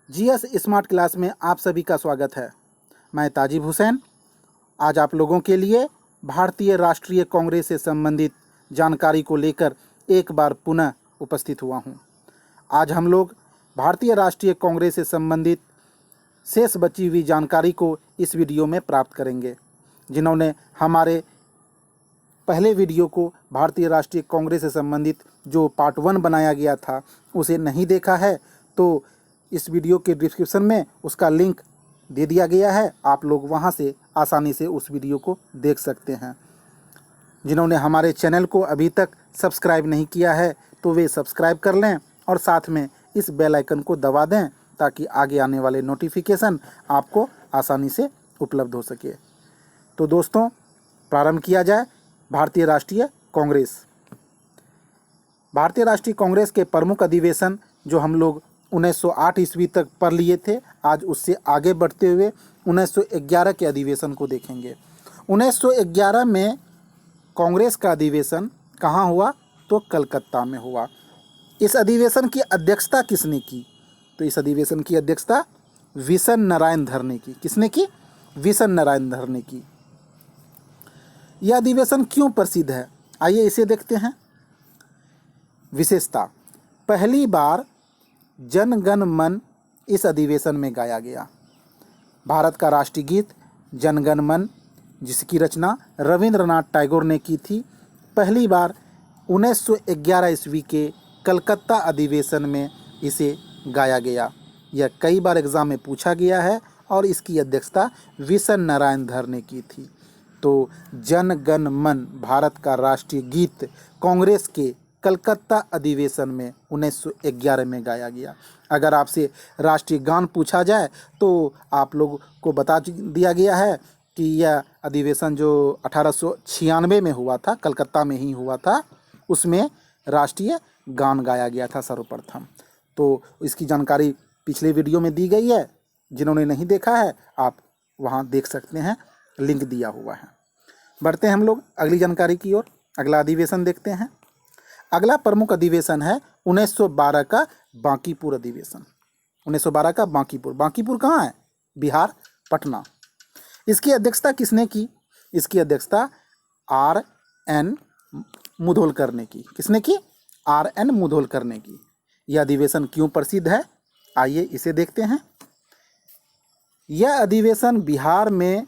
GS smart class में आप सभी का स्वागत है। मैं ताजिब हुसैन आज आप लोगों के लिए भारतीय राष्ट्रीय कांग्रेस से संबंधित जानकारी को लेकर एक बार पुनः उपस्थित हुआ हूं। आज हम लोग भारतीय राष्ट्रीय कांग्रेस से संबंधित शेष बची हुई जानकारी को इस वीडियो में प्राप्त करेंगे। जिन्होंने हमारे पहले वीडियो को भारतीय राष्ट्रीय कांग्रेस से संबंधित जो पार्ट 1 बनाया गया था उसे नहीं देखा है तो इस वीडियो के डिस्क्रिप्शन में उसका लिंक दे दिया गया है। आप लोग वहां से आसानी से उस वीडियो को देख सकते हैं। जिन्होंने हमारे चैनल को अभी तक सब्सक्राइब नहीं किया है तो वे सब्सक्राइब कर लें और साथ में इस बेल आइकन को दबा दें ताकि आगे आने वाले नोटिफिकेशन आपको आसानी से उपलब्ध हो सके। तो दोस्तों, प्रारंभ किया जाए। भारतीय राष्ट्रीय कांग्रेस। भारतीय राष्ट्रीय कांग्रेस के प्रमुख अधिवेशन जो हम लोग 1908 ईस्वी तक पढ़ लिए थे, आज उससे आगे बढ़ते हुए 1911 के अधिवेशन को देखेंगे। 1911 में कांग्रेस का अधिवेशन कहाँ हुआ? तो कलकत्ता में हुआ। इस अधिवेशन की अध्यक्षता किसने की? तो इस अधिवेशन की अध्यक्षता विशन नारायण धर ने की। किसने की? विशन नारायण धर ने की। यह अधिवेशन क्यों प्रसिद्ध है? आइए इसे देखते हैं। विशेषता: पहली बार जन गण मन इस अधिवेशन में गाया गया। भारत का राष्ट्रीय गीत जन गण मन, जिसकी रचना रविंद्रनाथ टैगोर ने की थी, पहली बार 1911 ईस्वी के कलकत्ता अधिवेशन में इसे गाया गया। यह कई बार एग्जाम में पूछा गया है और इसकी अध्यक्षता विशन नारायण धर ने की थी। तो जन गण मन भारत का राष्ट्रीय गीत कांग्रेस के कलकत्ता अधिवेशन में 1911 में गाया गया। अगर आपसे राष्ट्रीय गान पूछा जाए तो आप लोग को बता दिया गया है कि यह अधिवेशन जो 1896 में हुआ था, कलकत्ता में ही हुआ था, उसमें राष्ट्रीय गान गाया गया था सर्वप्रथम। तो इसकी जानकारी पिछले वीडियो में दी गई है। जिन्होंने नहीं देखा है आप वहाँ देख सकते हैं, लिंक दिया हुआ है। बढ़ते हैं हम लोग अगली जानकारी की ओर। अगला अधिवेशन देखते हैं। अगला प्रमुख अधिवेशन है 1912 का बांकीपुर अधिवेशन। 1912 का बांकीपुर। बांकीपुर कहाँ है? बिहार, पटना। इसकी अध्यक्षता किसने की? इसकी अध्यक्षता R.N. मुधोलकर ने की। किसने की? R.N. मुधोलकर ने की। यह अधिवेशन क्यों प्रसिद्ध है? आइए इसे देखते हैं। यह अधिवेशन बिहार में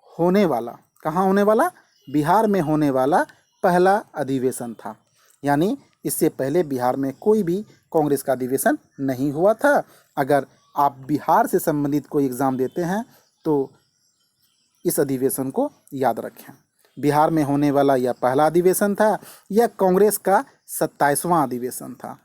होने वाला, कहाँ होने वाला? बिहार में होने वाला पहला अधिवेशन था। यानी इससे पहले बिहार में कोई भी कांग्रेस का अधिवेशन नहीं हुआ था। अगर आप बिहार से संबंधित कोई एग्ज़ाम देते हैं तो इस अधिवेशन को याद रखें। बिहार में होने वाला यह पहला अधिवेशन था। यह कांग्रेस का 27वां अधिवेशन था।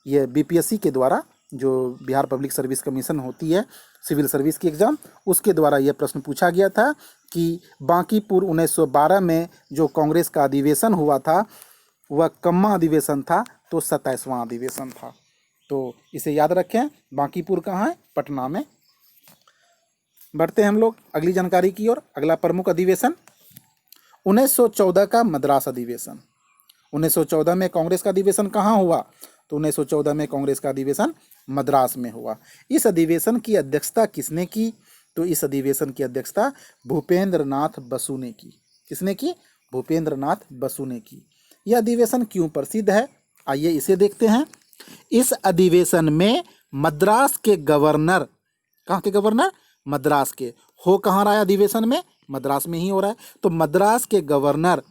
यह बीपीएससी के द्वारा, जो बिहार पब्लिक सर्विस कमीशन होती है, सिविल सर्विस की एग्ज़ाम, उसके द्वारा यह प्रश्न पूछा गया था कि बांकीपुर 1912 में जो कांग्रेस का अधिवेशन हुआ था वह कम्मा अधिवेशन था, तो 27वां अधिवेशन था। तो इसे याद रखें। बांकीपुर कहाँ है? पटना में। बढ़ते हैं हम लोग अगली जानकारी की ओर। अगला प्रमुख अधिवेशन 1914 का मद्रास अधिवेशन। 1914 में कांग्रेस का अधिवेशन कहाँ हुआ? तो 1914 में कांग्रेस का अधिवेशन मद्रास में हुआ। इस अधिवेशन की अध्यक्षता किसने की? तो इस अधिवेशन की अध्यक्षता भूपेंद्र नाथ बसु ने की। किसने की? भूपेंद्र नाथ बसु ने की। यह अधिवेशन क्यों प्रसिद्ध है? आइए इसे देखते हैं। इस अधिवेशन में मद्रास के गवर्नर, कहाँ के गवर्नर? मद्रास के। हो कहाँ रहा है अधिवेशन में? मद्रास में ही हो रहा है। तो मद्रास के गवर्नर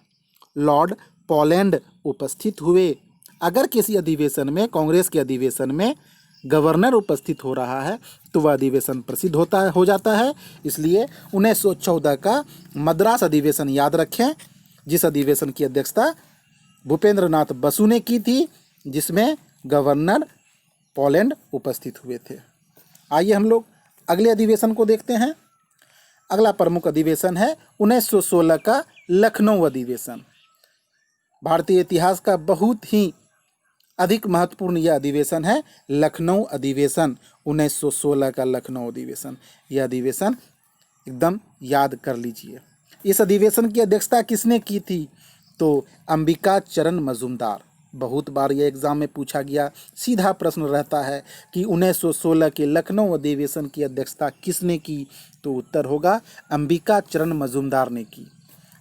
लॉर्ड पोलैंड उपस्थित हुए। अगर किसी अधिवेशन में, कांग्रेस के अधिवेशन में गवर्नर उपस्थित हो रहा है तो वह अधिवेशन प्रसिद्ध हो जाता है। इसलिए 1914 का मद्रास अधिवेशन याद रखें, जिस अधिवेशन की अध्यक्षता भूपेंद्र नाथ बसु ने की थी, जिसमें गवर्नर पोलैंड उपस्थित हुए थे। आइए हम लोग अगले अधिवेशन को देखते हैं। अगला प्रमुख अधिवेशन है 1916 का लखनऊ अधिवेशन। भारतीय इतिहास का बहुत ही अधिक महत्वपूर्ण यह अधिवेशन है, लखनऊ अधिवेशन। 1916 का लखनऊ अधिवेशन, यह अधिवेशन एकदम याद कर लीजिए। इस अधिवेशन की अध्यक्षता किसने की थी? तो अंबिका चरण मजूमदार। बहुत बार यह एग्जाम में पूछा गया। सीधा प्रश्न रहता है कि 1916 के लखनऊ अधिवेशन की अध्यक्षता किसने की? तो उत्तर होगा अंबिका चरण मजूमदार ने की।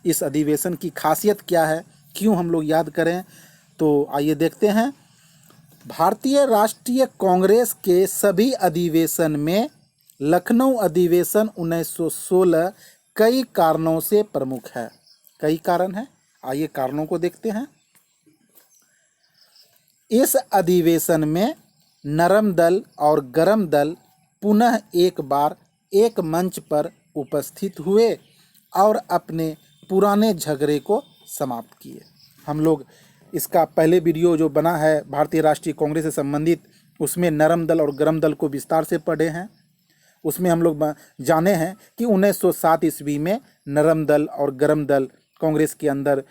इस अधिवेशन की खासियत क्या है, क्यों हम लोग याद करें? तो आइए देखते हैं। भारतीय राष्ट्रीय कांग्रेस के सभी अधिवेशन में लखनऊ अधिवेशन 1916 कई कारणों से प्रमुख है। कई कारण हैं, आइए कारणों को देखते हैं। इस अधिवेशन में नरम दल और गरम दल पुनः एक बार एक मंच पर उपस्थित हुए और अपने पुराने झगड़े को समाप्त किए। हम लोग इसका पहले वीडियो जो बना है भारतीय राष्ट्रीय कांग्रेस से संबंधित, उसमें नरम दल और गरम दल को विस्तार से पढ़े हैं। उसमें हम लोग जाने हैं कि 1907 ईस्वी में नरम दल और गरम दल कांग्रेस के अंदर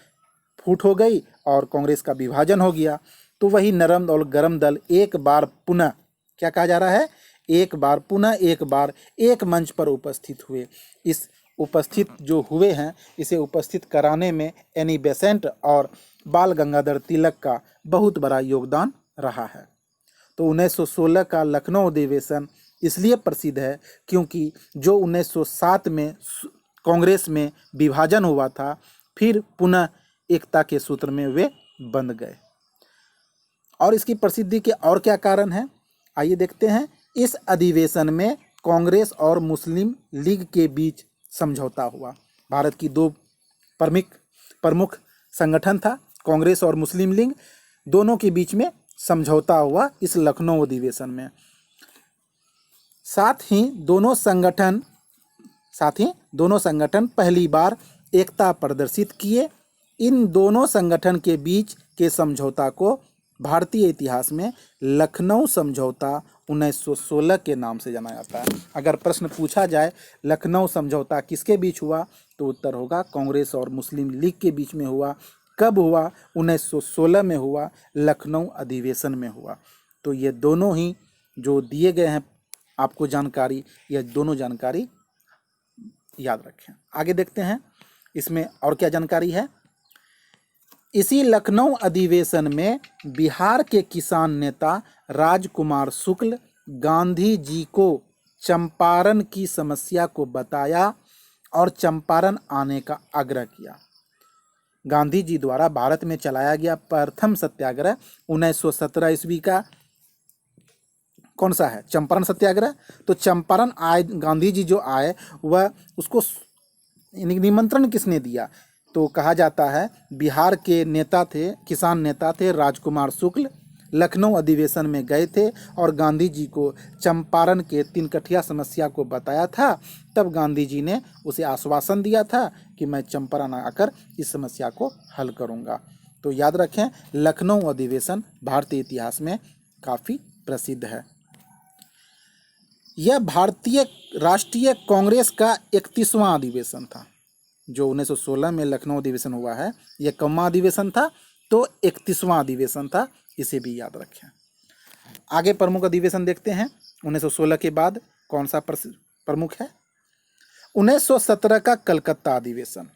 फूट हो गई और कांग्रेस का विभाजन हो गया। तो वही नरम और गरम दल एक बार पुनः, क्या कहा जा रहा है, एक बार पुनः एक बार एक मंच पर उपस्थित हुए। इस उपस्थित जो हुए हैं, इसे उपस्थित कराने में एनी बेसेंट और बाल गंगाधर तिलक का बहुत बड़ा योगदान रहा है। तो 1916 का लखनऊ अधिवेशन इसलिए प्रसिद्ध है क्योंकि जो 1907 में कांग्रेस में विभाजन हुआ था, फिर पुनः एकता के सूत्र में वे बंध गए। और इसकी प्रसिद्धि के और क्या कारण हैं, आइए देखते हैं। इस अधिवेशन में कांग्रेस और मुस्लिम लीग के बीच समझौता हुआ। भारत की दो प्रमुख संगठन था, कांग्रेस और मुस्लिम लीग, दोनों के बीच में समझौता हुआ इस लखनऊ अधिवेशन में। साथ ही दोनों संगठन पहली बार एकता प्रदर्शित किए। इन दोनों संगठन के बीच के समझौता को भारतीय इतिहास में लखनऊ समझौता 1916 के नाम से जाना जाता है। अगर प्रश्न पूछा जाए लखनऊ समझौता किसके बीच हुआ, तो उत्तर होगा कांग्रेस और मुस्लिम लीग के बीच में हुआ। कब हुआ? 1916 में हुआ, लखनऊ अधिवेशन में हुआ। तो ये दोनों ही जो दिए गए हैं आपको जानकारी, यह दोनों जानकारी याद रखें। आगे देखते हैं इसमें और क्या जानकारी है। इसी लखनऊ अधिवेशन में बिहार के किसान नेता राजकुमार शुक्ल गांधी जी को चंपारण की समस्या को बताया और चंपारण आने का आग्रह किया। गांधी जी द्वारा भारत में चलाया गया प्रथम सत्याग्रह 1917 ईस्वी का कौन सा है? चंपारण सत्याग्रह। तो चंपारण आए, गांधी जी जो आए वह उसको निमंत्रण किसने दिया? तो कहा जाता है बिहार के नेता थे, किसान नेता थे राजकुमार शुक्ल, लखनऊ अधिवेशन में गए थे और गांधी जी को चंपारण के तिनकठिया समस्या को बताया था। तब गांधी जी ने उसे आश्वासन दिया था कि मैं चंपारण आकर इस समस्या को हल करूंगा। तो याद रखें, लखनऊ अधिवेशन भारतीय इतिहास में काफ़ी प्रसिद्ध है। यह भारतीय राष्ट्रीय कांग्रेस का 31वां अधिवेशन था। जो 1916 में लखनऊ अधिवेशन हुआ है, यह कौनवा अधिवेशन था? तो 31वां अधिवेशन था, इसे भी याद रखें। आगे प्रमुख अधिवेशन देखते हैं। 1916 के बाद कौन सा प्रमुख है? 1917 का कलकत्ता अधिवेशन।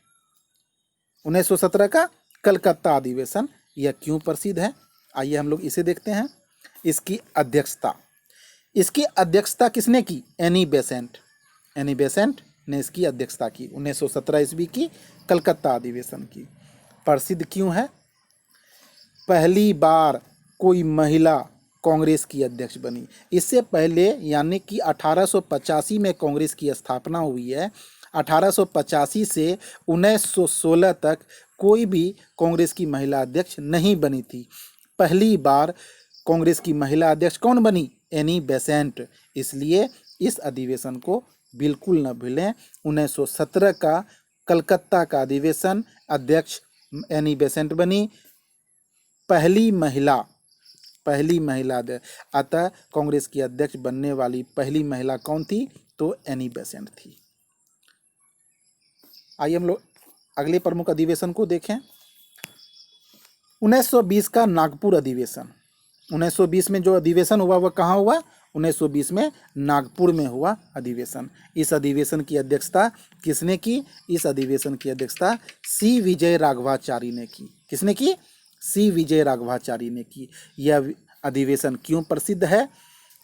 1917 का कलकत्ता अधिवेशन यह क्यों प्रसिद्ध है? आइए हम लोग इसे देखते हैं। इसकी अध्यक्षता किसने की? एनी बेसेंट ने इसकी अध्यक्षता की 1917 ईस्वी की कलकत्ता अधिवेशन की। प्रसिद्ध क्यों है? पहली बार कोई महिला कांग्रेस की अध्यक्ष बनी। इससे पहले यानी कि 1885 में कांग्रेस की स्थापना हुई है। 1885 से 1916 तक कोई भी कांग्रेस की महिला अध्यक्ष नहीं बनी थी। पहली बार कांग्रेस की महिला अध्यक्ष कौन बनी? Annie Besant. इसलिए इस अधिवेशन को बिल्कुल न भूलें। 1917 का कलकत्ता का अधिवेशन, अध्यक्ष एनी बेसेंट बनी, पहली महिला अतः कांग्रेस की अध्यक्ष बनने वाली पहली महिला कौन थी? तो एनी बेसेंट थी। आइए हम लोग अगले प्रमुख अधिवेशन को देखें। 1920 का नागपुर अधिवेशन। 1920 में जो अधिवेशन हुआ वह कहाँ हुआ? 1920 में नागपुर में हुआ अधिवेशन। इस अधिवेशन की अध्यक्षता किसने की? इस अधिवेशन की अध्यक्षता सी विजय राघवाचारी ने की। किसने की? सी विजय राघवाचारी ने की। यह अधिवेशन क्यों प्रसिद्ध है,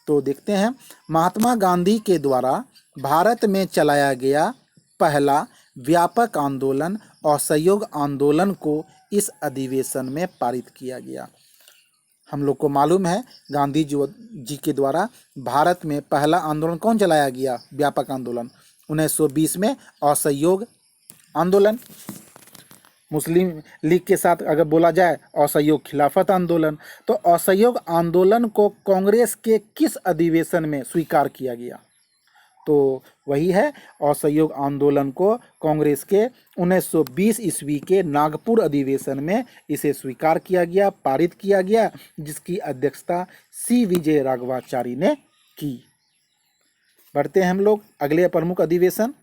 तो देखते हैं। महात्मा गांधी के द्वारा भारत में चलाया गया पहला व्यापक आंदोलन असहयोग आंदोलन को इस अधिवेशन में पारित किया गया। हम लोग को मालूम है गांधी जी के द्वारा भारत में पहला आंदोलन कौन चलाया गया, व्यापक आंदोलन 1920 में असहयोग आंदोलन। मुस्लिम लीग के साथ अगर बोला जाए असहयोग खिलाफत आंदोलन, तो असहयोग आंदोलन को कांग्रेस के किस अधिवेशन में स्वीकार किया गया, तो वही है असहयोग आंदोलन को कांग्रेस के 1920 ईस्वी के नागपुर अधिवेशन में इसे स्वीकार किया गया, पारित किया गया, जिसकी अध्यक्षता सी विजय राघवाचारी ने की। बढ़ते हैं हम लोग अगले प्रमुख अधिवेशन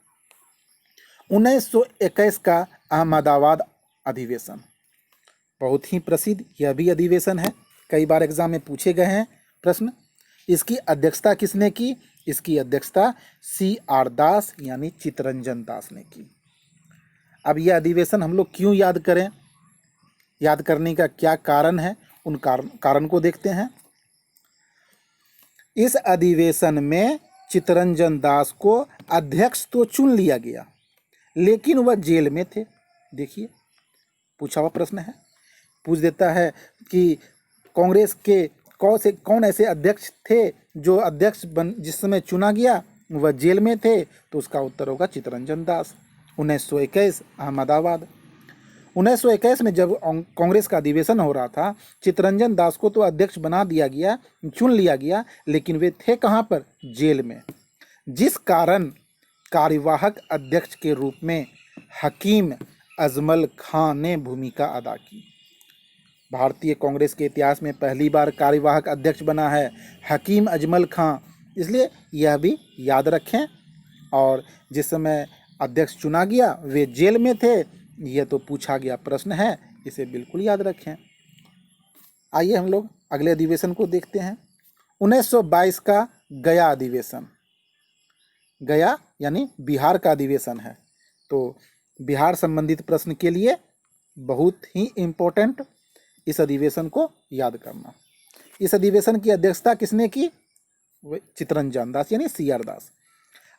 1921 का अहमदाबाद अधिवेशन। बहुत ही प्रसिद्ध यह भी अधिवेशन है, कई बार एग्जाम में पूछे गए हैं प्रश्न। इसकी अध्यक्षता किसने की, इसकी अध्यक्षता CR दास यानी चित्तरंजन दास ने की। अब यह अधिवेशन हम लोग क्यों याद करें, याद करने का क्या कारण है, उन कारण को देखते हैं। इस अधिवेशन में चित्तरंजन दास को अध्यक्ष तो चुन लिया गया, लेकिन वह जेल में थे। देखिए पूछा हुआ प्रश्न है, पूछ देता है कि कांग्रेस के कौन ऐसे अध्यक्ष थे जो अध्यक्ष जिस समय चुना गया वह जेल में थे, तो उसका उत्तर होगा चित्तरंजन दास। 1921 अहमदाबाद। 1921 में जब कांग्रेस का अधिवेशन हो रहा था, चित्तरंजन दास को तो अध्यक्ष बना दिया गया, चुन लिया गया, लेकिन वे थे कहाँ पर, जेल में, जिस कारण कार्यवाहक अध्यक्ष के रूप में हकीम अजमल खां ने भूमिका अदा की। भारतीय कांग्रेस के इतिहास में पहली बार कार्यवाहक अध्यक्ष बना है हकीम अजमल खां, इसलिए यह भी याद रखें। और जिस समय अध्यक्ष चुना गया वे जेल में थे, यह तो पूछा गया प्रश्न है, इसे बिल्कुल याद रखें। आइए हम लोग अगले अधिवेशन को देखते हैं 1922 का गया अधिवेशन। गया यानी बिहार का अधिवेशन है, तो बिहार संबंधित प्रश्न के लिए बहुत ही इम्पोर्टेंट इस अधिवेशन को याद करना। इस अधिवेशन की अध्यक्षता किसने की, चित्तरंजन दास यानी CR दास।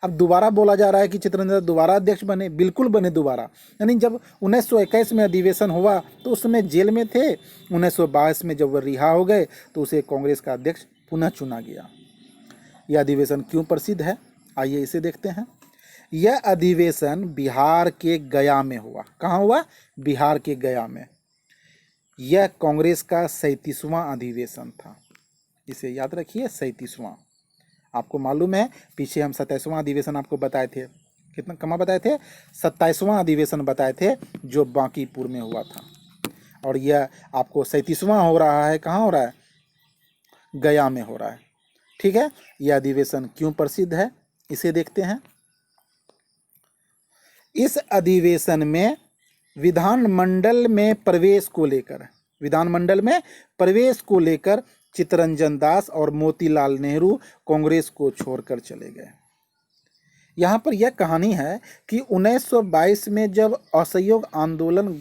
अब दोबारा बोला जा रहा है कि चित्तरंजन दास दोबारा अध्यक्ष बने, बिल्कुल बने दोबारा, यानी जब 1921 में अधिवेशन हुआ तो उस समय जेल में थे, 1922 में जब वह रिहा हो गए तो उसे कांग्रेस का अध्यक्ष पुनः चुना गया। यह अधिवेशन क्यों प्रसिद्ध है, आइए इसे देखते हैं। यह अधिवेशन बिहार के गया में हुआ। कहाँ हुआ, बिहार के गया में। यह कांग्रेस का 37वां अधिवेशन था, इसे याद रखिए 37वां। आपको मालूम है पीछे हम 27वां अधिवेशन आपको बताए थे, कितना कमा बताए थे, 27वां अधिवेशन बताए थे जो बांकीपुर में हुआ था, और यह आपको 37वां हो रहा है, कहाँ हो रहा है, गया में हो रहा है। ठीक है, यह अधिवेशन क्यों प्रसिद्ध है इसे देखते हैं। इस अधिवेशन में विधानमंडल में प्रवेश को लेकर चित्तरंजन दास और मोतीलाल नेहरू कांग्रेस को छोड़कर चले गए। यहाँ पर यह कहानी है कि 1922 में जब असहयोग आंदोलन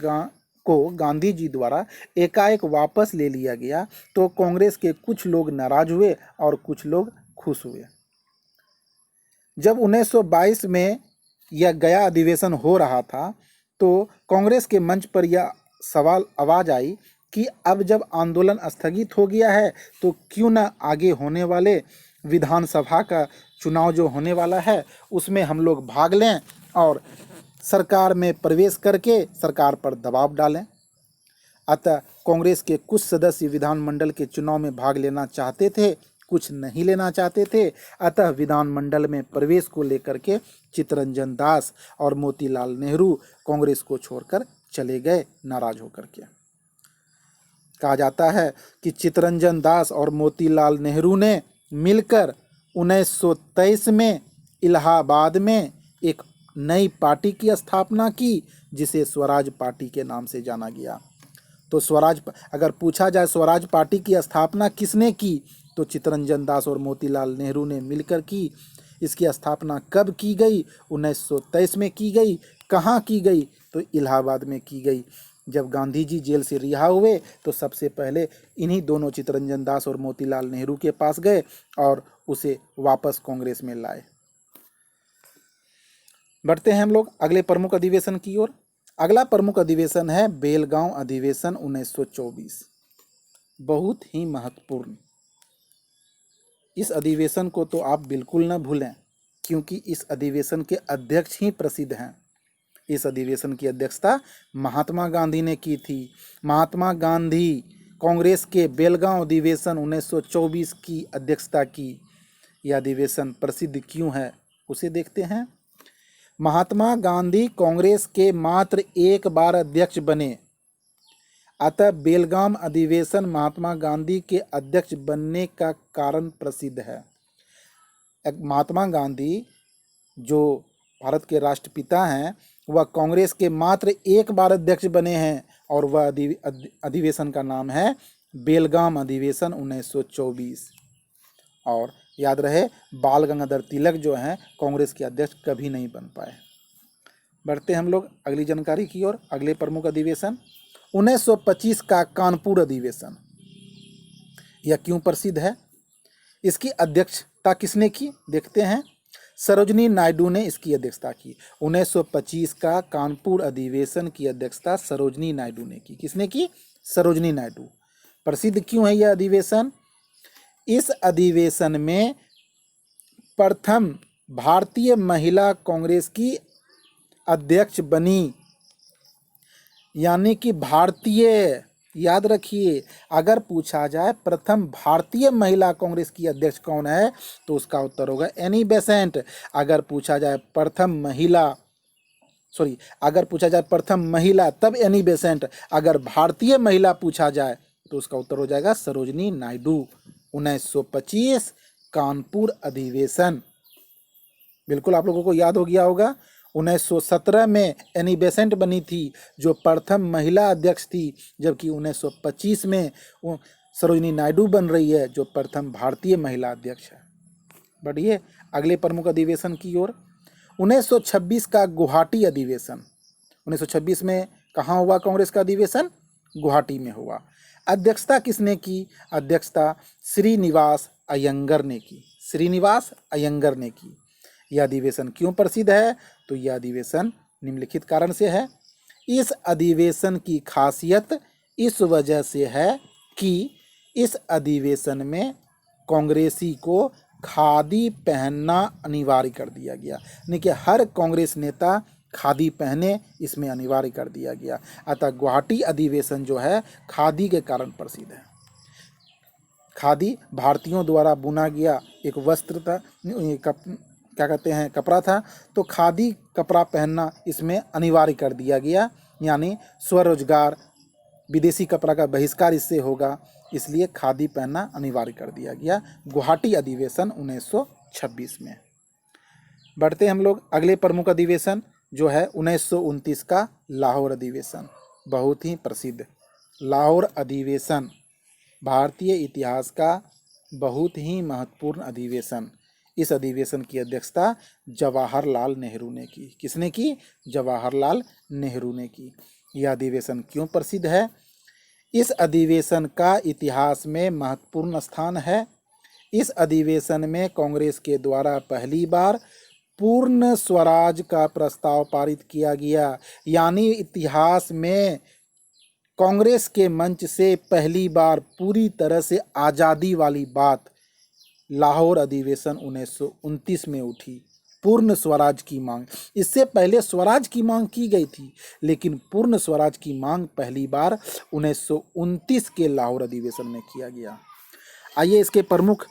को गांधी जी द्वारा एकाएक वापस ले लिया गया तो कांग्रेस के कुछ लोग नाराज हुए और कुछ लोग खुश हुए। जब 1922 में यह गया अधिवेशन हो रहा था तो कांग्रेस के मंच पर यह सवाल आवाज आई कि अब जब आंदोलन स्थगित हो गया है तो क्यों न आगे होने वाले विधानसभा का चुनाव जो होने वाला है उसमें हम लोग भाग लें और सरकार में प्रवेश करके सरकार पर दबाव डालें। अतः कांग्रेस के कुछ सदस्य विधानमंडल के चुनाव में भाग लेना चाहते थे, कुछ नहीं लेना चाहते थे। अतः विधानमंडल में प्रवेश को लेकर के चित्तरंजन दास और मोतीलाल नेहरू कांग्रेस को छोड़कर चले गए नाराज होकर के। कहा जाता है कि चित्तरंजन दास और मोतीलाल नेहरू ने मिलकर 1923 में इलाहाबाद में एक नई पार्टी की स्थापना की जिसे स्वराज पार्टी के नाम से जाना गया। तो स्वराज, अगर पूछा जाए स्वराज पार्टी की स्थापना किसने की, तो चित्तरंजन दास और मोतीलाल नेहरू ने मिलकर की। इसकी स्थापना कब की गई, 1923 में की गई। कहाँ की गई, तो इलाहाबाद में की गई। जब गांधी जी जेल से रिहा हुए तो सबसे पहले इन्हीं दोनों चित्तरंजन दास और मोतीलाल नेहरू के पास गए और उसे वापस कांग्रेस में लाए। बढ़ते हैं हम लोग अगले प्रमुख अधिवेशन की ओर। अगला प्रमुख अधिवेशन है बेलगांव अधिवेशन 1924। बहुत ही महत्वपूर्ण। इस अधिवेशन को तो आप बिल्कुल न भूलें, क्योंकि इस अधिवेशन के अध्यक्ष ही प्रसिद्ध हैं। इस अधिवेशन की अध्यक्षता महात्मा गांधी ने की थी। महात्मा गांधी कांग्रेस के बेलगांव अधिवेशन 1924 की अध्यक्षता की। यह अधिवेशन प्रसिद्ध क्यों है उसे देखते हैं। महात्मा गांधी कांग्रेस के मात्र एक बार अध्यक्ष बने, अतः बेलगाम अधिवेशन महात्मा गांधी के अध्यक्ष बनने का कारण प्रसिद्ध है। महात्मा गांधी जो भारत के राष्ट्रपिता हैं, वह कांग्रेस के मात्र एक बार अध्यक्ष बने हैं और वह अधिवेशन का नाम है बेलगाम अधिवेशन 1924। और याद रहे, बाल गंगाधर तिलक जो हैं कांग्रेस के अध्यक्ष कभी नहीं बन पाए। बढ़ते हम लोग अगली जानकारी की ओर। अगले प्रमुख अधिवेशन 1925 का कानपुर अधिवेशन। यह क्यों प्रसिद्ध है, इसकी अध्यक्षता किसने की देखते हैं। सरोजनी नायडू ने इसकी अध्यक्षता की। 1925 का कानपुर अधिवेशन की अध्यक्षता सरोजनी नायडू ने की। किसने की? सरोजनी नायडू। प्रसिद्ध क्यों है यह अधिवेशन? इस अधिवेशन में प्रथम भारतीय महिला कांग्रेस की अध्यक्ष बनी, यानी कि भारतीय, याद रखिए, अगर पूछा जाए प्रथम भारतीय महिला कांग्रेस की अध्यक्ष कौन है तो उसका उत्तर होगा एनी बेसेंट। अगर पूछा जाए प्रथम महिला तब एनी बेसेंट। अगर भारतीय महिला पूछा जाए तो उसका उत्तर हो जाएगा सरोजनी नायडू। 1925 कानपुर अधिवेशन बिल्कुल आप लोगों को याद हो गया होगा। 1917 में एनी बेसेंट बनी थी जो प्रथम महिला अध्यक्ष थी, जबकि 1925 में सरोजनी नायडू बन रही है जो प्रथम भारतीय महिला अध्यक्ष है। बढ़िए अगले प्रमुख अधिवेशन की ओर। 1926 का गुवाहाटी अधिवेशन। 1926 में कहाँ हुआ कांग्रेस का अधिवेशन? गुवाहाटी में हुआ। अध्यक्षता किसने की? अध्यक्षता श्रीनिवास अयंगर ने की। श्रीनिवास अयंगर ने की। यह अधिवेशन क्यों प्रसिद्ध है? तो यह अधिवेशन निम्नलिखित कारण से है। इस अधिवेशन की खासियत इस वजह से है कि इस अधिवेशन में कांग्रेसी को खादी पहनना अनिवार्य कर दिया गया, यानी कि हर कांग्रेस नेता खादी पहने, इसमें अनिवार्य कर दिया गया। अतः गुवाहाटी अधिवेशन जो है खादी के कारण प्रसिद्ध है। खादी भारतीयों द्वारा बुना गया एक वस्त्र था, कपड़ा था, तो खादी कपड़ा पहनना इसमें अनिवार्य कर दिया गया, यानी स्वरोजगार, विदेशी कपड़ा का बहिष्कार इससे होगा, इसलिए खादी पहनना अनिवार्य कर दिया गया गुवाहाटी अधिवेशन 1926 में। बढ़ते हम लोग अगले प्रमुख अधिवेशन जो है 1929 का लाहौर अधिवेशन। बहुत ही प्रसिद्ध लाहौर अधिवेशन भारतीय इतिहास का बहुत ही महत्वपूर्ण अधिवेशन। इस अधिवेशन की अध्यक्षता जवाहरलाल नेहरू ने की। किसने की? जवाहरलाल नेहरू ने की। यह अधिवेशन क्यों प्रसिद्ध है? इस अधिवेशन का इतिहास में महत्वपूर्ण स्थान है। इस अधिवेशन में कांग्रेस के द्वारा पहली बार पूर्ण स्वराज का प्रस्ताव पारित किया गया, यानी इतिहास में कांग्रेस के मंच से पहली बार पूरी तरह से आज़ादी वाली बात लाहौर अधिवेशन 1929 में उठी। पूर्ण स्वराज की मांग, इससे पहले स्वराज की मांग की गई थी, लेकिन पूर्ण स्वराज की मांग पहली बार 1929 के लाहौर अधिवेशन में किया गया। आइए इसके प्रमुख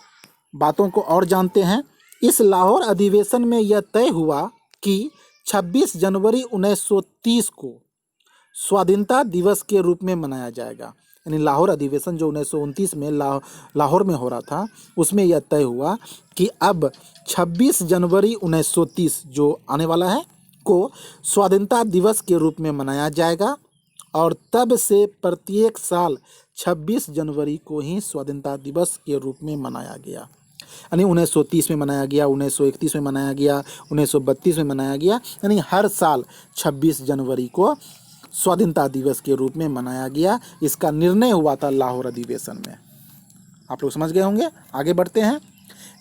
बातों को और जानते हैं। इस लाहौर अधिवेशन में यह तय हुआ कि 26 जनवरी 1930 को स्वाधीनता दिवस के रूप में मनाया जाएगा। यानी लाहौर अधिवेशन जो 1929 में लाहौर में हो रहा था, उसमें यह तय हुआ कि अब 26 जनवरी 1930 जो आने वाला है को स्वाधीनता दिवस के रूप में मनाया जाएगा, और तब से प्रत्येक साल 26 जनवरी को ही स्वाधीनता दिवस के रूप में मनाया गया। यानी 1930 में मनाया गया, 1931 में मनाया गया, 1932 में मनाया गया, यानी हर साल 26 जनवरी को स्वाधीनता दिवस के रूप में मनाया गया। इसका निर्णय हुआ था लाहौर अधिवेशन में। आप लोग समझ गए होंगे। आगे बढ़ते हैं।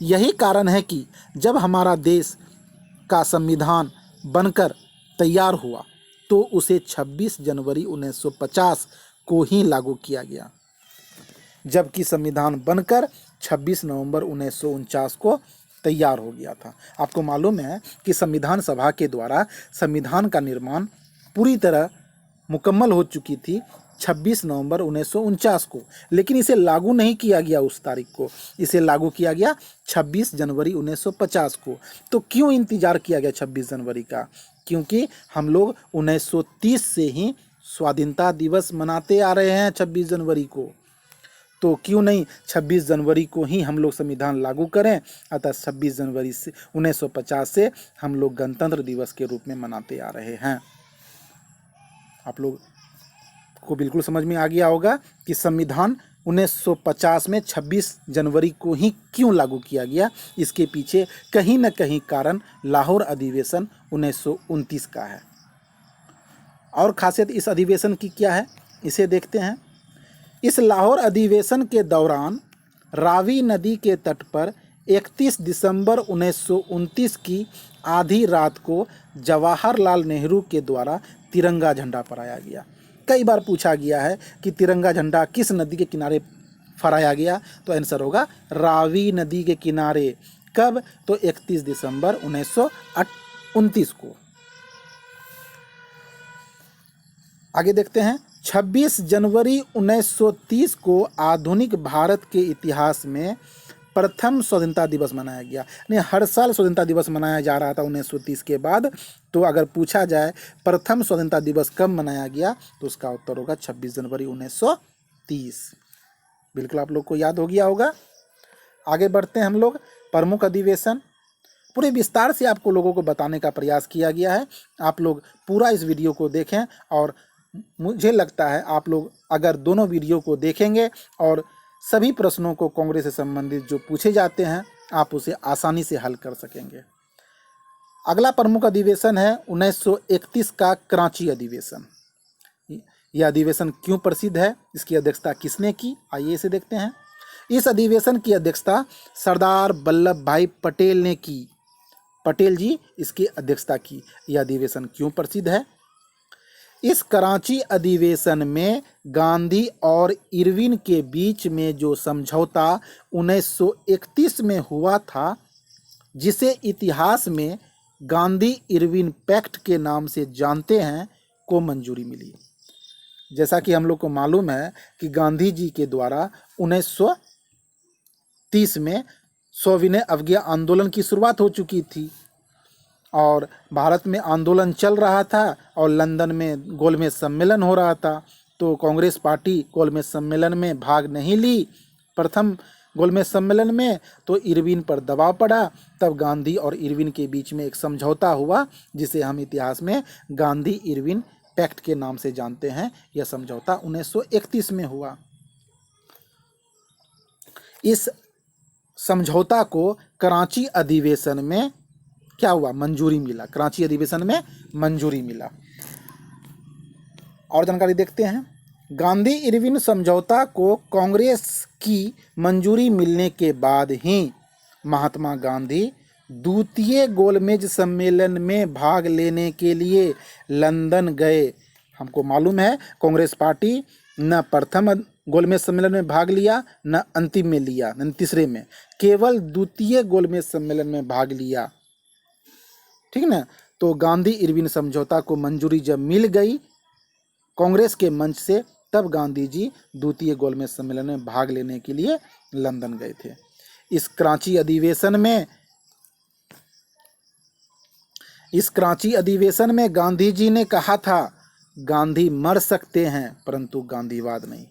यही कारण है कि जब हमारा देश का संविधान बनकर तैयार हुआ तो उसे 26 जनवरी 1950 को ही लागू किया गया, जबकि संविधान बनकर 26 नवंबर 1949 को तैयार हो गया था। आपको मालूम है कि संविधान सभा के द्वारा संविधान का निर्माण पूरी तरह मुकम्मल हो चुकी थी 26 नवंबर 1949 को, लेकिन इसे लागू नहीं किया गया उस तारीख को, इसे लागू किया गया 26 जनवरी 1950 को। तो क्यों इंतजार किया गया 26 जनवरी का? क्योंकि हम लोग 1930 से ही स्वाधीनता दिवस मनाते आ रहे हैं 26 जनवरी को, तो क्यों नहीं 26 जनवरी को ही हम लोग संविधान लागू करें। अतः 26 जनवरी से 1950 से हम लोग गणतंत्र दिवस के रूप में मनाते आ रहे हैं। आप लोग को बिल्कुल समझ में आ गया होगा कि संविधान 1950 में 26 जनवरी को ही क्यों लागू किया गया। इसके पीछे कहीं न कहीं कारण लाहौर अधिवेशन 1929 का है। और खासियत इस अधिवेशन की क्या है, इसे देखते हैं। इस लाहौर अधिवेशन के दौरान रावी नदी के तट पर 31 दिसंबर 1929 की आधी रात को जवाहरलाल नेहरू के द्वारा तिरंगा झंडा फहराया गया। कई बार पूछा गया है कि तिरंगा झंडा किस नदी के किनारे फहराया गया, तो आंसर होगा रावी नदी के किनारे। कब? तो 31 दिसंबर 1929 को। आगे देखते हैं। 26 जनवरी 1930 को आधुनिक भारत के इतिहास में प्रथम स्वतंत्रता दिवस मनाया गया। नहीं, हर साल स्वतंत्रता दिवस मनाया जा रहा था 1930 के बाद। तो अगर पूछा जाए प्रथम स्वतंत्रता दिवस कब मनाया गया, तो उसका उत्तर होगा 26 जनवरी 1930। बिल्कुल आप लोग को याद हो गया होगा। आगे बढ़ते हैं हम लोग। प्रमुख अधिवेशन पूरे विस्तार से आपको लोगों को बताने का प्रयास किया गया है। आप लोग पूरा इस वीडियो को देखें, और मुझे लगता है आप लोग अगर दोनों वीडियो को देखेंगे और सभी प्रश्नों को कांग्रेस से संबंधित जो पूछे जाते हैं आप उसे आसानी से हल कर सकेंगे। अगला प्रमुख अधिवेशन है 1931 का कराची अधिवेशन। यह अधिवेशन क्यों प्रसिद्ध है, इसकी अध्यक्षता किसने की, आइए इसे देखते हैं। इस अधिवेशन की अध्यक्षता सरदार वल्लभ भाई पटेल ने की। पटेल जी इसकी अध्यक्षता की। यह अधिवेशन क्यों प्रसिद्ध है? इस कराची अधिवेशन में गांधी और इरविन के बीच में जो समझौता 1931 में हुआ था, जिसे इतिहास में गांधी इरविन पैक्ट के नाम से जानते हैं, को मंजूरी मिली। जैसा कि हम लोग को मालूम है कि गांधी जी के द्वारा 1930 में सविनय अवज्ञा आंदोलन की शुरुआत हो चुकी थी और भारत में आंदोलन चल रहा था और लंदन में गोलमेज सम्मेलन हो रहा था। तो कांग्रेस पार्टी गोलमेज सम्मेलन में भाग नहीं ली, प्रथम गोलमेज सम्मेलन में। तो इरविन पर दबाव पड़ा, तब गांधी और इरविन के बीच में एक समझौता हुआ, जिसे हम इतिहास में गांधी इरविन पैक्ट के नाम से जानते हैं। यह समझौता 1931 में हुआ। इस समझौता को कराची अधिवेशन में क्या हुआ, मंजूरी मिला। कराची अधिवेशन में मंजूरी मिला। और जानकारी देखते हैं। गांधी इरविन समझौता को कांग्रेस की मंजूरी मिलने के बाद ही महात्मा गांधी द्वितीय गोलमेज सम्मेलन में भाग लेने के लिए लंदन गए। हमको मालूम है कांग्रेस पार्टी न प्रथम गोलमेज सम्मेलन में भाग लिया, न अंतिम में लिया, न तीसरे में, केवल द्वितीय गोलमेज सम्मेलन में भाग लिया। ठीक ना। तो गांधी इरविन समझौता को मंजूरी जब मिल गई कांग्रेस के मंच से, तब गांधी जी द्वितीय गोलमेज सम्मेलन में भाग लेने के लिए लंदन गए थे। इस कराची अधिवेशन में गांधी जी ने कहा था, गांधी मर सकते हैं परंतु गांधीवाद नहीं।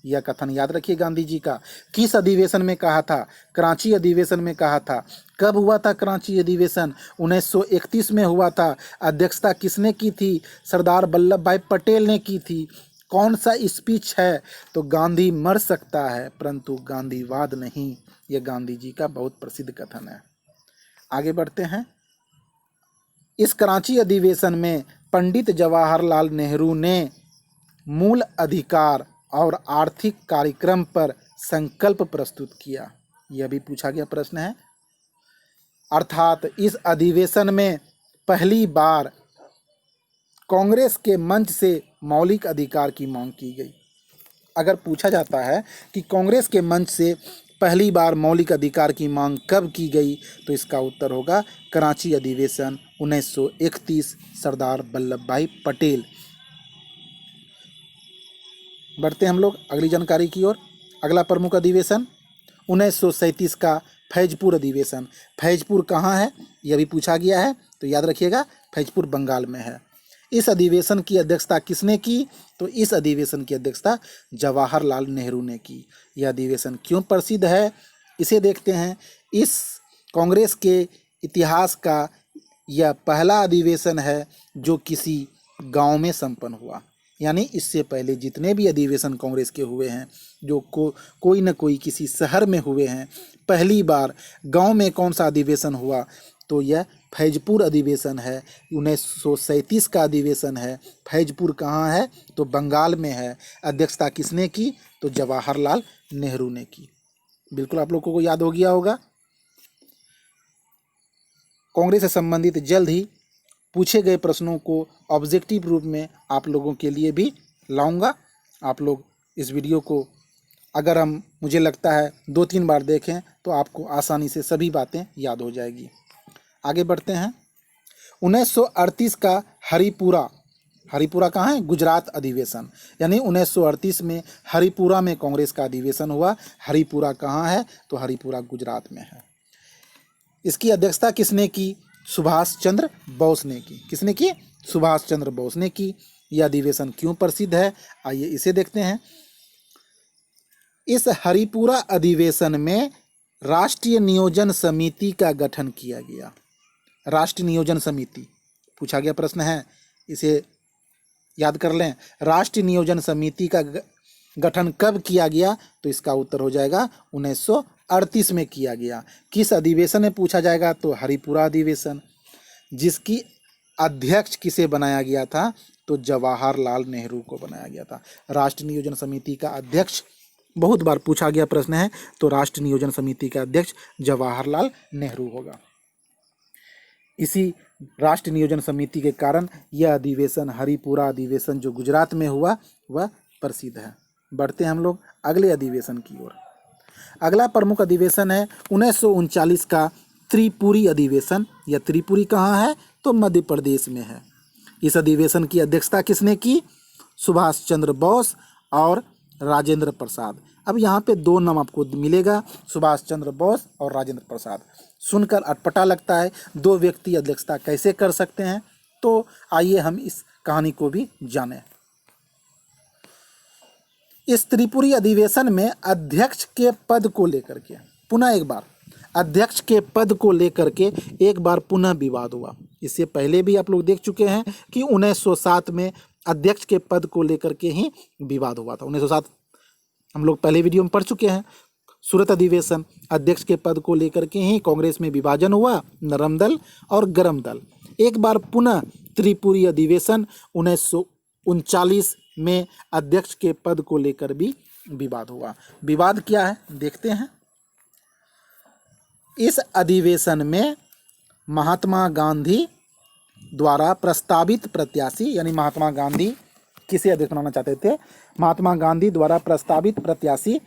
यह कथन याद रखिए गांधी जी का। किस अधिवेशन में कहा था? कराची अधिवेशन में कहा था। कब हुआ था कराची अधिवेशन? 1931 में हुआ था। अध्यक्षता किसने की थी? सरदार वल्लभ भाई पटेल ने की थी। कौन सा स्पीच है? तो गांधी मर सकता है परंतु गांधीवाद नहीं। यह गांधी जी का बहुत प्रसिद्ध कथन है। आगे बढ़ते हैं। इस कराची अधिवेशन में पंडित जवाहरलाल नेहरू ने मूल अधिकार और आर्थिक कार्यक्रम पर संकल्प प्रस्तुत किया? यह भी पूछा गया प्रश्न है। अर्थात इस अधिवेशन में पहली बार कांग्रेस के मंच से मौलिक अधिकार की मांग की गई। अगर पूछा जाता है कि कांग्रेस के मंच से पहली बार मौलिक अधिकार की मांग कब की गई, तो इसका उत्तर होगा कराची अधिवेशन 1931, सरदार वल्लभ भाई पटेल। बढ़ते हम लोग अगली जानकारी की ओर। अगला प्रमुख अधिवेशन 1937 का फैजपुर अधिवेशन। फैजपुर कहाँ है, यह भी पूछा गया है, तो याद रखिएगा फैजपुर बंगाल में है। इस अधिवेशन की अध्यक्षता किसने की, तो इस अधिवेशन की अध्यक्षता जवाहरलाल नेहरू ने की। यह अधिवेशन क्यों प्रसिद्ध है, इसे देखते हैं। इस कांग्रेस के इतिहास का यह पहला अधिवेशन है जो किसी गांव में संपन्न हुआ। यानी इससे पहले जितने भी अधिवेशन कांग्रेस के हुए हैं जो कोई न कोई किसी शहर में हुए हैं, पहली बार गांव में कौन सा अधिवेशन हुआ, तो यह फैजपुर अधिवेशन है। 1937 का अधिवेशन है। फैजपुर कहाँ है, तो बंगाल में है। अध्यक्षता किसने की, तो जवाहरलाल नेहरू ने की। बिल्कुल आप लोगों को याद हो गया होगा। कांग्रेस से संबंधित जल्द ही पूछे गए प्रश्नों को ऑब्जेक्टिव रूप में आप लोगों के लिए भी लाऊंगा। आप लोग इस वीडियो को अगर मुझे लगता है 2-3 बार देखें तो आपको आसानी से सभी बातें याद हो जाएगी। आगे बढ़ते हैं। 1938 का हरिपुरा कहाँ है, गुजरात अधिवेशन। यानी 1938 में हरिपुरा में कांग्रेस का अधिवेशन हुआ। हरिपुरा कहाँ है, तो हरिपुरा गुजरात में है। इसकी अध्यक्षता किसने की, सुभाष चंद्र बोस ने की। किसने की, सुभाष चंद्र बोस ने की। यह अधिवेशन क्यों प्रसिद्ध है, आइए इसे देखते हैं। इस हरिपुरा अधिवेशन में राष्ट्रीय नियोजन समिति का गठन किया गया। राष्ट्रीय नियोजन समिति पूछा गया प्रश्न है, इसे याद कर लें। राष्ट्रीय नियोजन समिति का गठन कब किया गया, तो इसका उत्तर हो जाएगा 1938 में किया गया। किस अधिवेशन में पूछा जाएगा, तो हरिपुरा अधिवेशन। जिसकी अध्यक्ष किसे बनाया गया था, तो जवाहरलाल नेहरू को बनाया गया था। राष्ट्रीय नियोजन समिति का अध्यक्ष बहुत बार पूछा गया प्रश्न है, तो राष्ट्रीय नियोजन समिति का अध्यक्ष जवाहरलाल नेहरू होगा। इसी राष्ट्रीय नियोजन समिति के कारण यह अधिवेशन, हरिपुरा अधिवेशन जो गुजरात में हुआ, वह प्रसिद्ध है। बढ़ते हैं हम लोग अगले अधिवेशन की ओर। अगला प्रमुख अधिवेशन है 1939 का त्रिपुरी अधिवेशन। यह त्रिपुरी कहाँ है, तो मध्य प्रदेश में है। इस अधिवेशन की अध्यक्षता किसने की, सुभाष चंद्र बोस और राजेंद्र प्रसाद। अब यहाँ पे 2 नाम आपको मिलेगा, सुभाष चंद्र बोस और राजेंद्र प्रसाद। सुनकर अटपटा लगता है, 2 व्यक्ति अध्यक्षता कैसे कर सकते हैं, तो आइए हम इस कहानी को भी जानें। इस त्रिपुरी अधिवेशन में अध्यक्ष के पद को लेकर के पुनः एक बार अध्यक्ष के पद को लेकर के एक बार पुनः विवाद हुआ। इससे पहले भी आप लोग देख चुके हैं कि 1907 में अध्यक्ष के पद को लेकर के ही विवाद हुआ था। 1907 हम लोग पहले वीडियो में पढ़ चुके हैं। सूरत अधिवेशन, अध्यक्ष के पद को लेकर के ही कांग्रेस में विभाजन हुआ, नरम दल और गरम दल। एक बार पुनः त्रिपुरी अधिवेशन 1939 में अध्यक्ष के पद को लेकर भी विवाद हुआ। विवाद क्या है, देखते हैं। इस अधिवेशन में महात्मा गांधी द्वारा प्रस्तावित प्रत्याशी, यानी महात्मा गांधी किसे अध्यक्ष बनाना चाहते थे, महात्मा गांधी द्वारा प्रस्तावित प्रत्याशी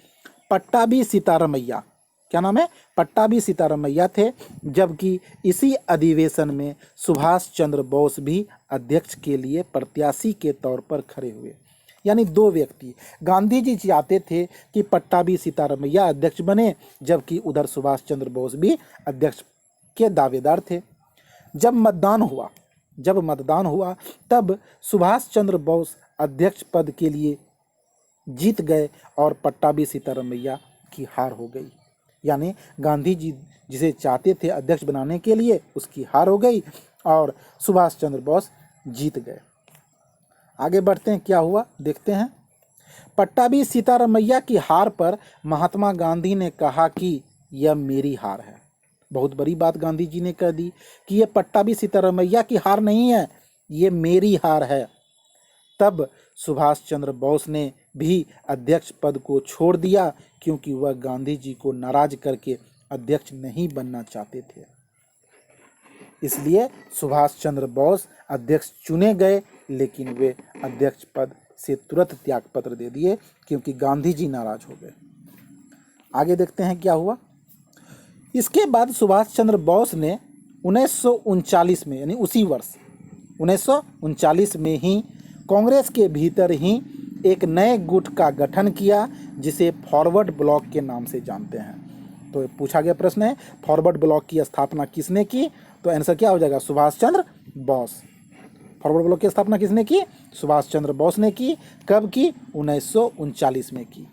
पट्टाभी सीतारामैया, क्या नाम है, पट्टाभी सीतारामैया थे। जबकि इसी अधिवेशन में सुभाष चंद्र बोस भी अध्यक्ष के लिए प्रत्याशी के तौर पर खड़े हुए। यानी 2 व्यक्ति, गांधी जी चाहते थे कि पट्टाभी सीतारामैया अध्यक्ष बने, जबकि उधर सुभाष चंद्र बोस भी अध्यक्ष के दावेदार थे। जब मतदान हुआ तब सुभाष चंद्र बोस अध्यक्ष पद के लिए जीत गए और पट्टाभी सीतारामैया की हार हो गई। यानी गांधी जी जिसे चाहते थे अध्यक्ष बनाने के लिए, उसकी हार हो गई और सुभाष चंद्र बोस जीत गए। आगे बढ़ते हैं, क्या हुआ देखते हैं। पट्टाभी सीतारामैया की हार पर महात्मा गांधी ने कहा कि यह मेरी हार है। बहुत बड़ी बात गांधी जी ने कह दी कि यह पट्टाभी सीतारामैया की हार नहीं है, ये मेरी हार है। तब सुभाष चंद्र बोस ने भी अध्यक्ष पद को छोड़ दिया, क्योंकि वह गांधी जी को नाराज करके अध्यक्ष नहीं बनना चाहते थे। इसलिए सुभाष चंद्र बोस अध्यक्ष चुने गए, लेकिन वे अध्यक्ष पद से तुरंत त्यागपत्र दे दिए, क्योंकि गांधी जी नाराज हो गए। आगे देखते हैं क्या हुआ। इसके बाद सुभाष चंद्र बोस ने 1939 में, यानी उसी वर्ष 1939 में ही कांग्रेस के भीतर ही एक नए गुट का गठन किया, जिसे फॉरवर्ड ब्लॉक के नाम से जानते हैं। तो पूछा गया प्रश्न है, फॉरवर्ड ब्लॉक की स्थापना किसने की? तो आंसर क्या हो जाएगा? सुभाष चंद्र बोस। फॉरवर्ड ब्लॉक की स्थापना किसने की? सुभाष चंद्र बोस ने की। कब की? 1939 में की।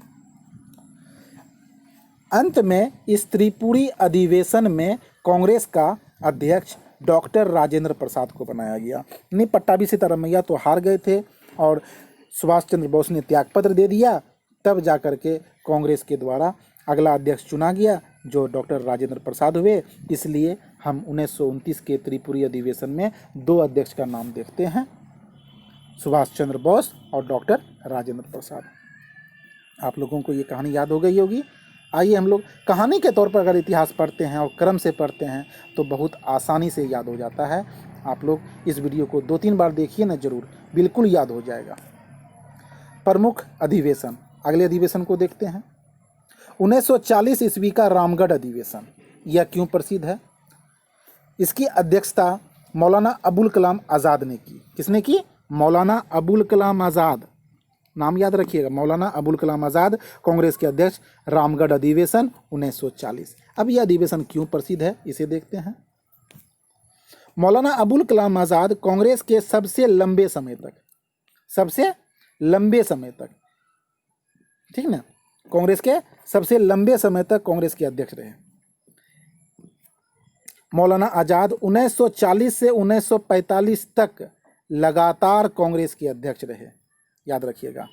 अंत में इस त्रिपुरी अधिवेशन में कांग्रेस का अध्यक्ष डॉक्टर राजेंद्र प्रसाद को बनाया गया। नहीं, पट्टाभी सीतारामैया तो हार गए थे और सुभाष चंद्र बोस ने त्यागपत्र दे दिया। तब जाकर के कांग्रेस के द्वारा अगला अध्यक्ष चुना गया, जो डॉक्टर राजेंद्र प्रसाद हुए। इसलिए हम 1929 के त्रिपुरी अधिवेशन में दो अध्यक्ष का नाम देखते हैं, सुभाष चंद्र बोस और डॉक्टर राजेंद्र प्रसाद। आप लोगों को ये कहानी याद हो गई होगी। आइए हम लोग कहानी के तौर पर अगर इतिहास पढ़ते हैं और क्रम से पढ़ते हैं तो बहुत आसानी से याद हो जाता है। आप लोग इस वीडियो को 2-3 बार देखिए ना, जरूर, बिल्कुल याद हो जाएगा। प्रमुख अधिवेशन, अगले अधिवेशन को देखते हैं। 1940 ईस्वी का रामगढ़ अधिवेशन। यह क्यों प्रसिद्ध है? इसकी अध्यक्षता मौलाना अबुल कलाम आज़ाद ने की। किसने की? मौलाना अबुल कलाम आज़ाद। नाम याद रखिएगा, मौलाना अबुल कलाम आज़ाद, कांग्रेस के अध्यक्ष। रामगढ़ अधिवेशन 1940। अब यह अधिवेशन क्यों प्रसिद्ध है, इसे देखते हैं। मौलाना अबुल कलाम आज़ाद कांग्रेस के सबसे लंबे समय तक, ठीक ना, कांग्रेस के सबसे लंबे समय तक कांग्रेस के अध्यक्ष रहे। मौलाना आज़ाद 1940 से 1945 तक लगातार कांग्रेस के अध्यक्ष रहे। याद रखिएगा।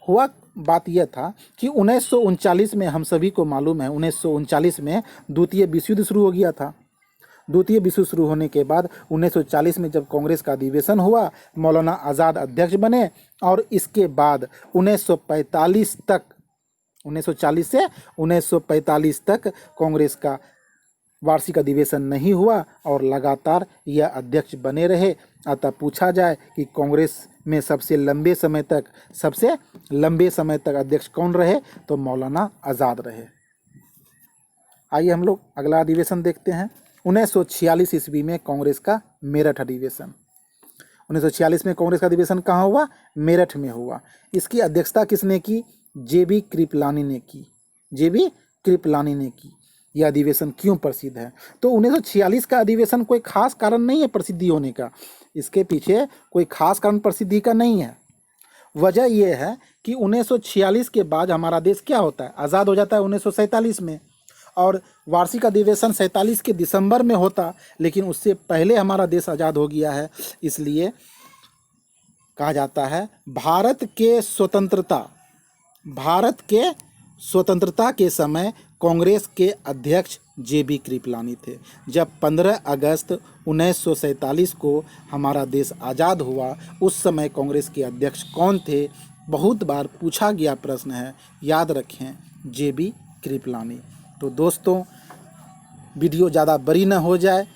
हुआ बात यह था कि 1939 में, हम सभी को मालूम है, 1939 में द्वितीय विश्व युद्ध शुरू हो गया था। द्वितीय विश्व शुरू होने के बाद 1940 में जब कांग्रेस का अधिवेशन हुआ, मौलाना आज़ाद अध्यक्ष बने और इसके बाद 1945 तक, 1940 से 1945 तक कांग्रेस का वार्षिक अधिवेशन नहीं हुआ और लगातार यह अध्यक्ष बने रहे। अतः पूछा जाए कि कांग्रेस में सबसे लंबे समय तक अध्यक्ष कौन रहे, तो मौलाना आज़ाद रहे। आइए हम लोग अगला अधिवेशन देखते हैं। 1946 ईस्वी में कांग्रेस का मेरठ अधिवेशन। 1946 में कांग्रेस का अधिवेशन कहाँ हुआ? मेरठ में हुआ। इसकी अध्यक्षता किसने की? जेबी कृपलानी ने की। यह अधिवेशन क्यों प्रसिद्ध है? तो 1946 का अधिवेशन कोई खास कारण नहीं है प्रसिद्धि होने का, इसके पीछे कोई खास कारण प्रसिद्धि का नहीं है। वजह यह है कि 1946 के बाद हमारा देश क्या होता है? आज़ाद हो जाता है 1947 में, और वार्षिक अधिवेशन 47 के दिसंबर में होता, लेकिन उससे पहले हमारा देश आज़ाद हो गया है। इसलिए कहा जाता है भारत के स्वतंत्रता के समय कांग्रेस के अध्यक्ष जेबी कृपलानी थे। जब 15 अगस्त 1947 को हमारा देश आज़ाद हुआ, उस समय कांग्रेस के अध्यक्ष कौन थे? बहुत बार पूछा गया प्रश्न है, याद रखें, जेबी कृपलानी। तो दोस्तों, वीडियो ज़्यादा बड़ी न हो जाए,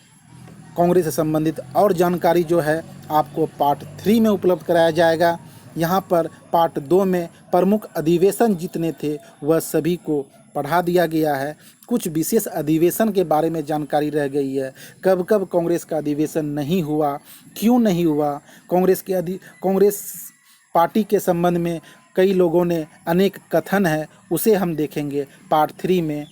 कांग्रेस से संबंधित और जानकारी जो है आपको पार्ट 3 में उपलब्ध कराया जाएगा। यहाँ पर पार्ट 2 में प्रमुख अधिवेशन जितने थे वह सभी को पढ़ा दिया गया है। कुछ विशेष अधिवेशन के बारे में जानकारी रह गई है, कब कब कांग्रेस का अधिवेशन नहीं हुआ, क्यों नहीं हुआ, कांग्रेस पार्टी के संबंध में कई लोगों ने अनेक कथन है, उसे हम देखेंगे पार्ट 3 में।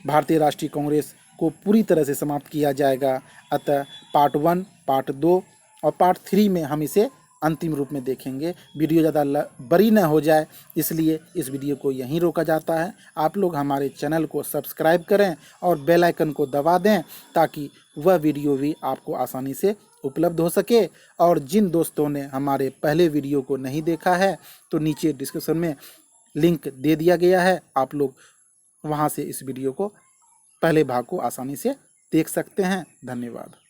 भारतीय राष्ट्रीय कांग्रेस को पूरी तरह से समाप्त किया जाएगा। अतः पार्ट 1, पार्ट 2 और पार्ट 3 में हम इसे अंतिम रूप में देखेंगे। वीडियो ज़्यादा बड़ी न हो जाए, इसलिए इस वीडियो को यहीं रोका जाता है। आप लोग हमारे चैनल को सब्सक्राइब करें और बेल आइकन को दबा दें, ताकि वह वीडियो भी आपको आसानी से उपलब्ध हो सके। और जिन दोस्तों ने हमारे पहले वीडियो को नहीं देखा है, तो नीचे डिस्क्रिप्शन में लिंक दे दिया गया है, आप लोग वहां से इस वीडियो को, पहले भाग को आसानी से देख सकते हैं। धन्यवाद।